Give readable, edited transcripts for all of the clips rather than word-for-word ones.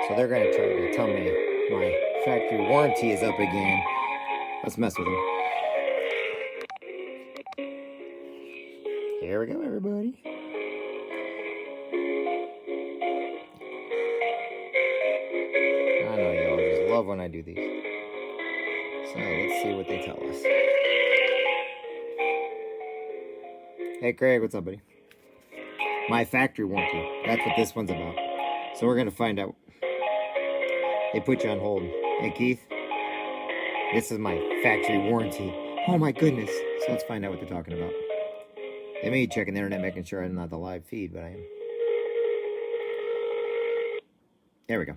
So they're going to try to tell me my factory warranty is up again. Let's mess with them. Here we go, everybody. I know y'all just love when I do these. So let's see what they tell us. Hey Craig, what's up, buddy? My factory warranty. That's what this one's about. So we're going to find out. They put you on hold. Hey Keith, this is my factory warranty. Oh my goodness. So let's find out what they're talking about. They may be checking the internet, making sure I'm not the live feed, but I am. There we go.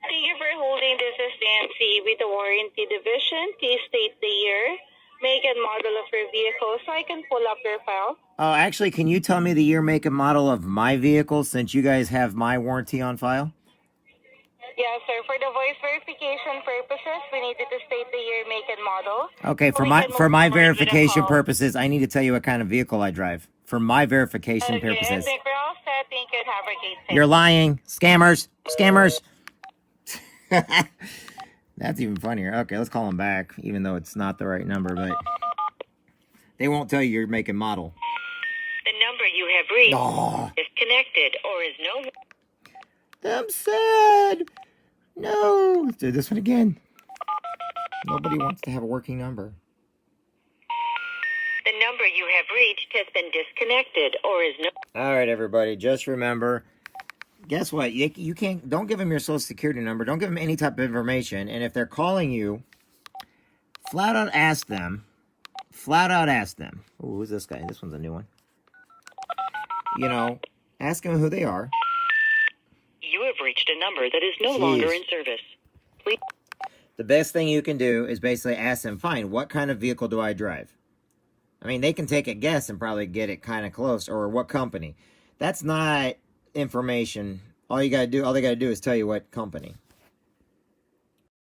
Thank you for holding. This is Nancy with the warranty division. Please state the year, make, and model of your vehicle so I can pull up your file. Oh, actually, can you tell me the year, make, and model of my vehicle since you guys have my warranty on file? Yes, sir. For the voice verification purposes, we needed to state the year, make, and model. Okay, for my verification purposes, I need to tell you what kind of vehicle I drive. For my verification purposes. I think we're all set. Thank you and have a great day. You're lying. Scammers. Scammers. That's even funnier. Okay, let's call them back, even though it's not the right number, but they won't tell you your make and model. The number you have reached is connected or is no. I'm sad. No. Let's do this one again. Nobody wants to have a working number. The number you have reached has been disconnected or is no. All right, everybody, just remember, guess what? You can't, don't give them your social security number. Don't give them any type of information. And if they're calling you, flat out ask them. Oh, who's this guy? This one's a new one. You know, ask them who they are. You have reached a number that is no longer in service. Please. The best thing you can do is basically ask them, fine, what kind of vehicle do I drive? I mean, they can take a guess and probably get it kind of close, or what company. That's not information. All they got to do is tell you what company.